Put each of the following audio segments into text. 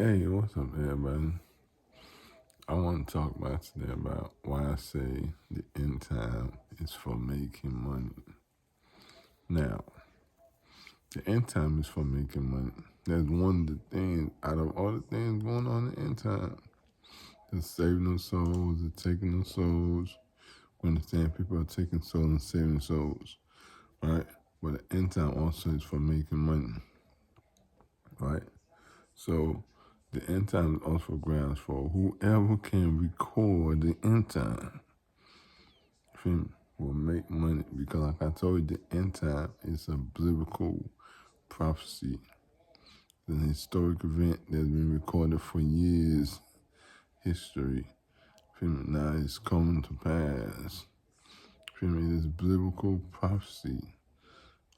Hey, what's up, everybody? I want to talk about today about why I say the end time is for making money. Now, the end time is for making money. That's one of the things, out of all the things going on in the end time, the saving of souls, the taking of souls. We understand people are taking souls and saving souls, right? But the end time also is for making money, right? So the end time is also grounds for whoever can record the end time will make money, because like I told you, the end time is a biblical prophecy. It's an historic event that's been recorded for years, history. Now it's coming to pass. It is biblical prophecy.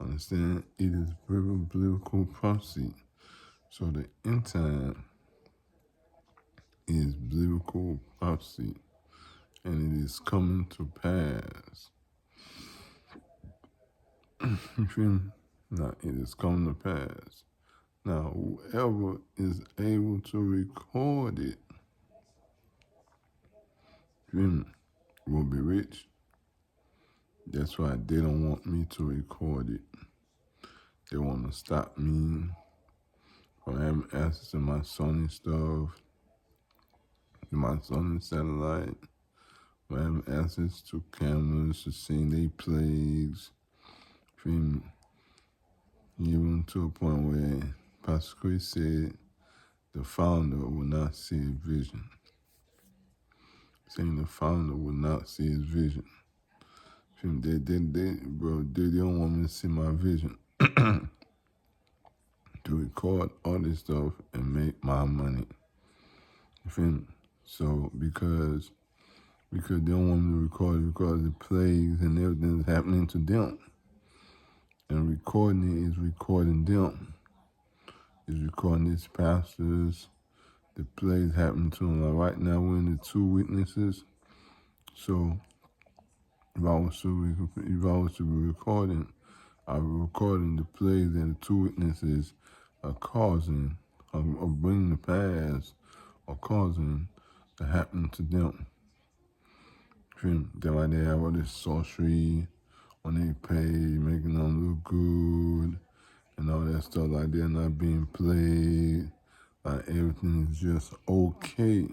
Understand? It is biblical prophecy. So the end time is biblical prophecy, and it is coming to pass. You feel me? Now it is coming to pass. Now whoever is able to record it, will be rich. That's why they don't want me to record it. They want to stop me from having access to my Sony stuff, to my Sony satellite, from having access to cameras, to seeing they plays. Even to a point where Pastor Chris said the founder will not see his vision. Saying the founder will not see his vision. They don't want me to see my vision. To record all this stuff and make my money. You feel me? So because they don't want me to record it because the plagues and everything is happening to them. And recording it is recording them. It's recording these pastors. The plagues happening to them. Like right now we're in the two witnesses. So if I was to be recording, I'll be recording the plagues that the two witnesses are causing, or bringing to pass, or causing to happen to them. Then why they have all this sorcery, when they pay, making them look good, and all that stuff, like they're not being played, like everything is just okay.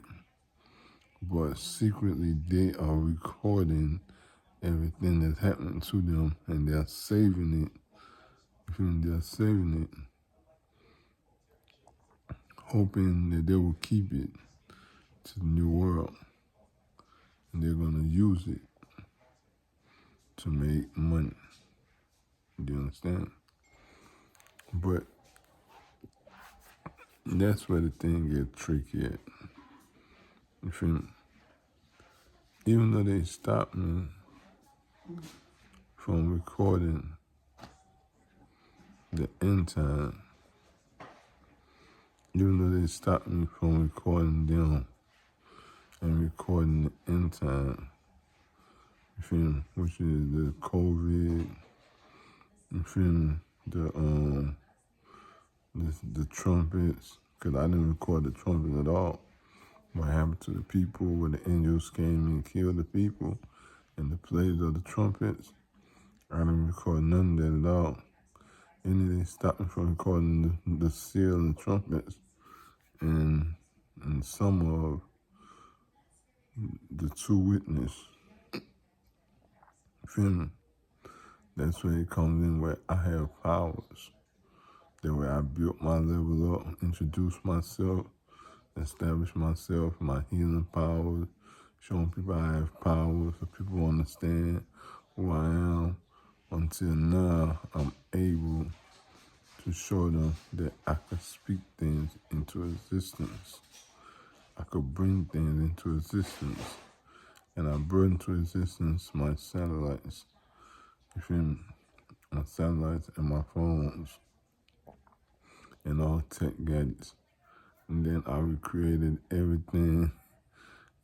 But secretly they are recording everything that's happening to them, and they're saving it. They're saving it, hoping that they will keep it to the new world, and they're gonna use it to make money. Do you understand? But that's where the thing gets tricky at. You feel me? Even though they stopped me from recording the end time, even though they stopped me from recording them and recording the end time, you feel me? Which is the COVID, you feel me? The trumpets, because I didn't record the trumpet at all. What happened to the people when the angels came and killed the people, and the plays of the trumpets, I didn't record none of that at all. And they stopped me from recording the seal and the trumpets and some of the two witness. Feel me? That's where it comes in, where I have powers. That way I built my level up, introduced myself, established myself, my healing powers, showing people I have powers so people understand who I am. Until now, I'm able to show them that I could speak things into existence. I could bring things into existence. And I brought into existence my satellites. You feel me? My satellites and my phones and all tech gadgets. And then I recreated everything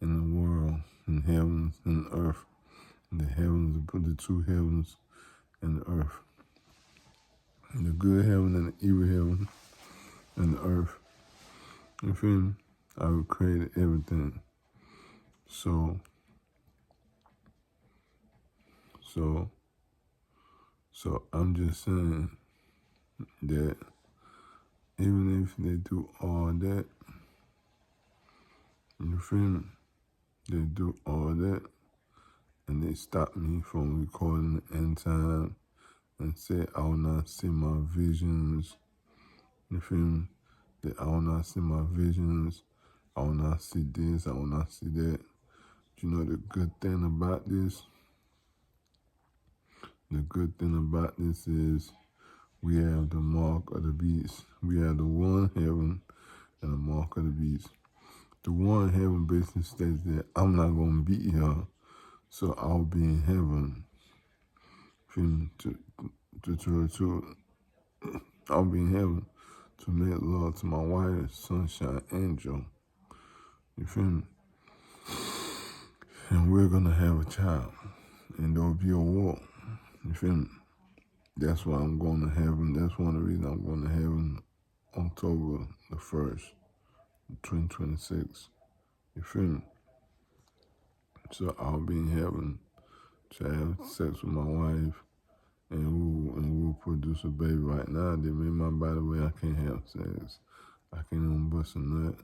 in the world, in heavens and earth. In the heavens, put the two heavens and the earth. The good heaven and the evil heaven and the earth. You feel me? I created everything. So, so, so I'm just saying that even if they do all that, you feel me? They do all that and they stop me from recording the end time and say I will not see my visions. You feel me? That I will not see my visions. I will not see this. I will not see that. You know the good thing about this? The good thing about this is we have the mark of the beast. We have the one heaven and the mark of the beast. The one heaven basically states that I'm not going to be here, so I'll be in heaven. Feel me? I'll be in heaven to make love to my wife, sunshine angel. You feel me? And we're going to have a child. And there'll be a war. You feel me? That's why I'm going to heaven. That's one of the reasons I'm going to heaven October the 1st, 2026. You feel me? So I'll be in heaven to have sex with my wife and we'll produce a baby. Right now, they made my body where I can't have sex. I can't even bust a nut.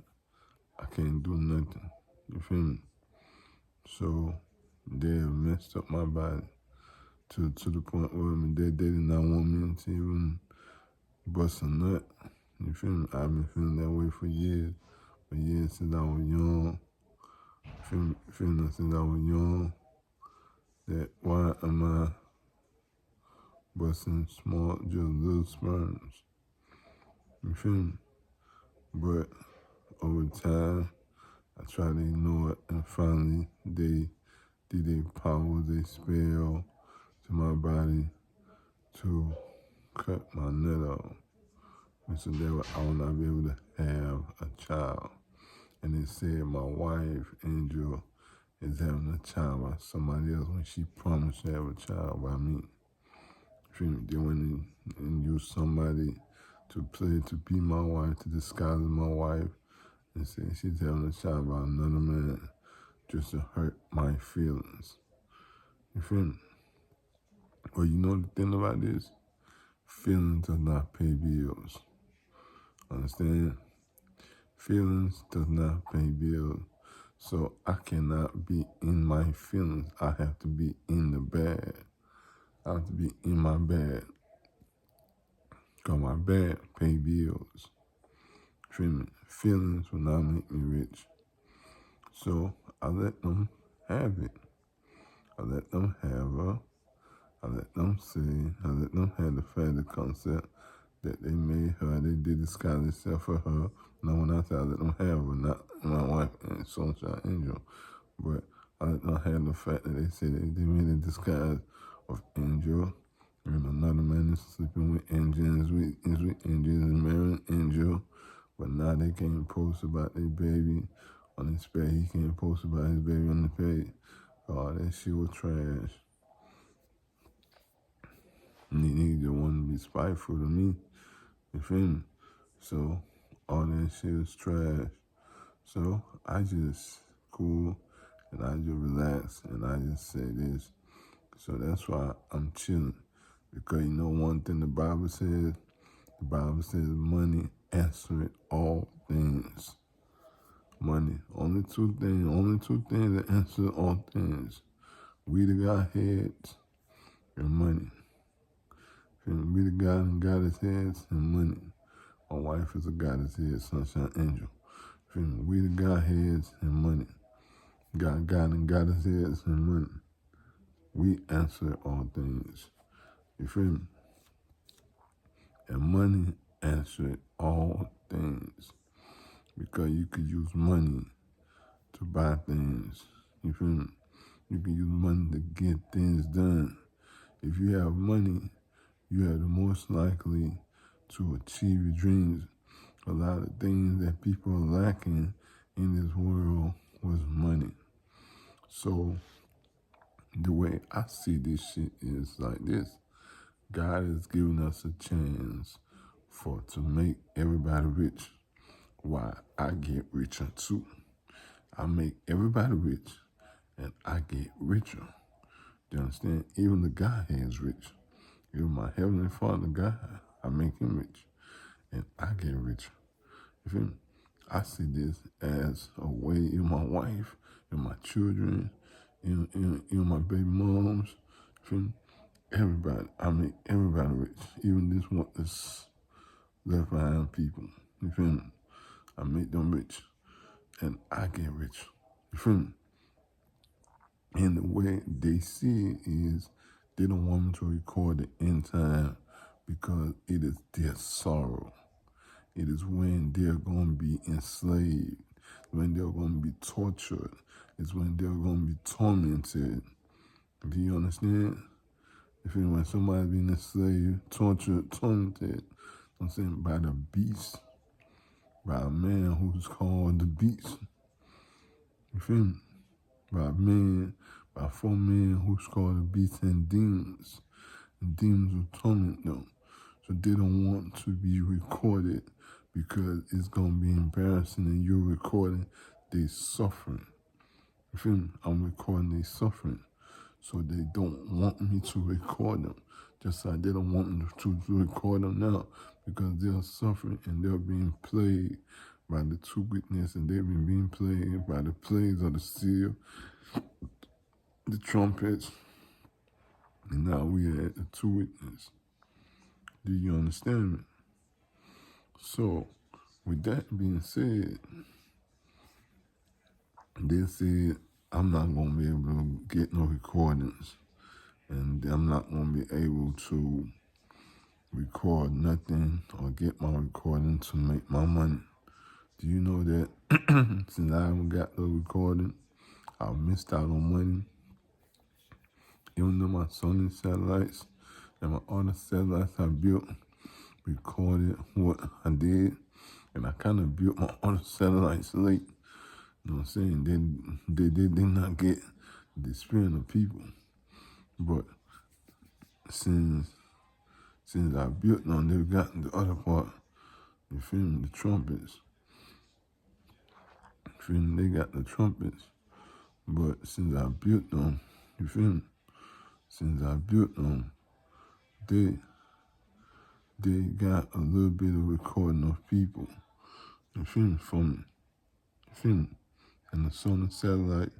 I can't do nothing. You feel me? So they have messed up my body to the point where they did not want me to even bust a nut. You feel me? I've been feeling that way for years since I was young. Feeling since I was young. That why am I busting small, just little sperms? You feel me? But over time, I tried to ignore it, and finally, they did a power, they spell to my body to cut my nut off. And so that I will not be able to have a child. And they said my wife, Angel, is having a child by somebody else when she promised to have a child by me. They went and used somebody to play to be my wife, to disguise my wife, and say she's having a child by another man just to hurt my feelings. You feel me? Well, you know the thing about this? Feelings does not pay bills. Understand? Feelings does not pay bills. So I cannot be in my feelings. I have to be in the bag. I have to be in my bag. Because my bag pay bills. Feel me? Feelings will not make me rich. So I let them have it. I let them have her. I let them say, I let them have the fact, concept that they made her, they did disguise themselves for her. No one else, I let them have her, not my wife and Sunshine Angel. But I let them have the fact that they said they made a disguise of Angel. And another man is sleeping with Angel, is with Angel, is marrying Angel. But now they can't post about their baby on his page. He can't post about his baby on the page. Oh, that shit was trash. Niggas want to be spiteful to me. You feel me? So all that shit is trash. So I just cool and I just relax and I just say this. So that's why I'm chilling. Because you know one thing the Bible says money answers all things. Money. Only two things that answer all things. We the Godhead and money. We the God and goddess heads and money. My wife is a goddess head, sunshine angel. We the Godheads and money. God and goddess heads and money. We answer all things. You feel me? And money answered all things. Because you could use money to buy things. You feel me? You can use money to get things done. If you have money, you are the most likely to achieve your dreams. A lot of things that people are lacking in this world was money. So the way I see this shit is like this. God has given us a chance to make everybody rich. why I get richer too. I make everybody rich, and I get richer. Do you understand? Even the Godhead is rich. Even my Heavenly Father, God, I make him rich, and I get richer. You feel me? I see this as a way in my wife, in my children, in my baby moms. You feel me? Everybody, I make everybody rich. Even this left behind people. You feel me? I make them rich, and I get rich. You feel me? And the way they see it is they don't want me to record the end time because it is their sorrow. It is when they're going to be enslaved, when they're going to be tortured. It's when they're going to be tormented. Do you understand? If when somebody's being enslaved, tortured, tormented, I'm saying by the beast, by a man who's called the beast. You feel me? By 4 men who's called the beast and demons. And demons will torment them. So they don't want to be recorded because it's going to be embarrassing and you're recording they suffering. You feel me? I'm recording they suffering. So they don't want me to record them. Just like they don't want me to record them now because they're suffering and they're being plagued by the two witnesses, and they've been being plagued by the plagues of the seal, the trumpets, and now we are at the two witnesses. Do you understand me? So, with that being said, they said I'm not going to be able to get no recordings, and I'm not going to be able to record nothing or get my recording to make my money. Do you know that since I haven't got the recording, I've missed out on money? Even though my Sony satellites and my other satellites I built recorded what I did, and I kind of built my other satellites late. You know what I'm saying? They did not get the experience of people. But since I built them, they've gotten the other part. You feel me? The trumpets. You feel me? They got the trumpets. But since I built them, you feel me? Since I built them, they got a little bit of recording of people. You feel me? For me. You feel me? And the Sony satellite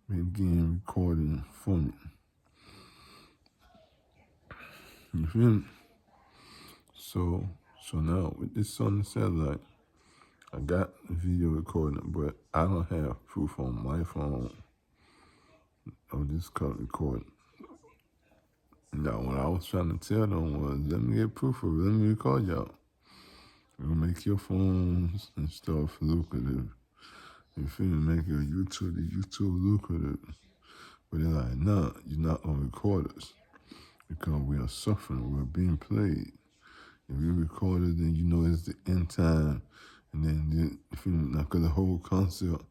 began recording for me. You feel me? So now with this Sony satellite, I got the video recording, but I don't have proof on my phone of this current recording. Now, what I was trying to tell them was, let me get proof of it. Let me record y'all. It'll make your phones and stuff lucrative. You feel me? Make your YouTube lucrative. But they're like, nah, you're not going to record us because we are suffering. We're being played. If you record it, then you know it's the end time. And then, you feel me? Now, because the whole concept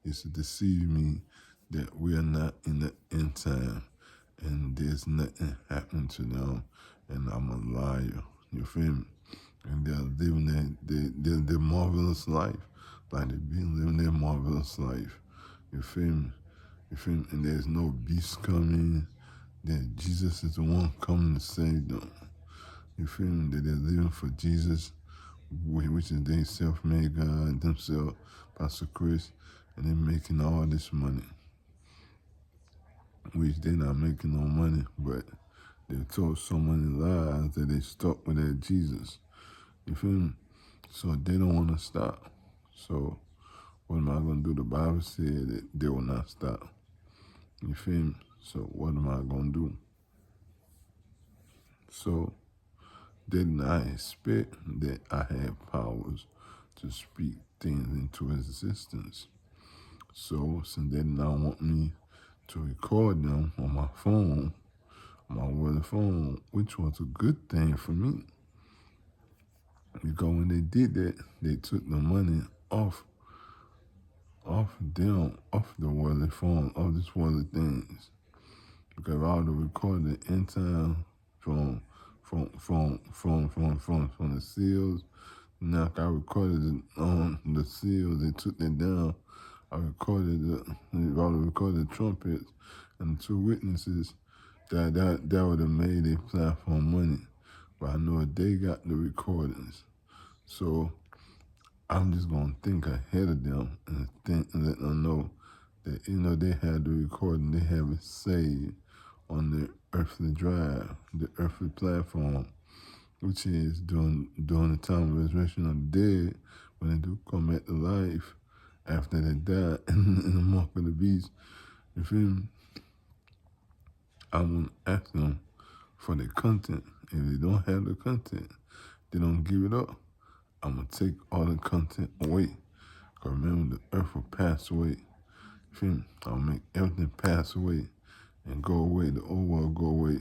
is to deceive me that we are not in the end time and there's nothing happening to them and I'm a liar. You feel me? And they're living their marvelous life. Like they've been living their marvelous life. You feel me? You feel me? And there's no beast coming. That Jesus is the one coming to save them. You feel me? That they're living for Jesus, which is they self-made God, themselves, Pastor Chris, and they're making all this money. Which they're not making no money, but they told so many lies that they stuck with that Jesus. You feel me? So they don't want to stop. So what am I going to do? The Bible said that they will not stop. You feel me? So what am I going to do? So didn't I expect that I had powers to speak things into existence? So since they did not want me to record them on my phone, my weather phone, which was a good thing for me. Because when they did that, they took the money off the weather phone, off this weather things. Because I would have recorded in time from the seals, Now, like I recorded it on the seals, they took that down. I recorded recorded trumpets and 2 witnesses that would have made a platform money. But I know they got the recordings. So I'm just gonna think ahead of them and think and let them know that they had the recording, they have it saved on the earthly drive, the earthly platform, which is during the time of resurrection of the dead, when they do come back to life after they die in the mark of the beast. You feel me? I want to ask them for the content. If they don't have the content, they don't give it up. I'm going to take all the content away. Because remember, the earth will pass away. You feel me? I'll make everything pass away and go away. The old world go away.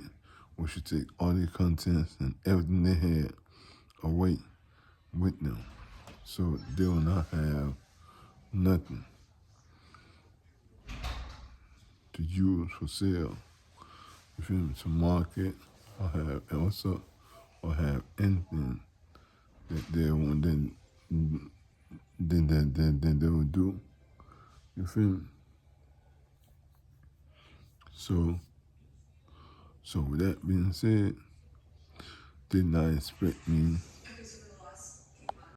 We should take all their contents and everything they had away with them. So they will not have nothing to use for sale. You feel me? To market or have also or have anything that they want then they will do. You feel me? So with that being said, did not expect me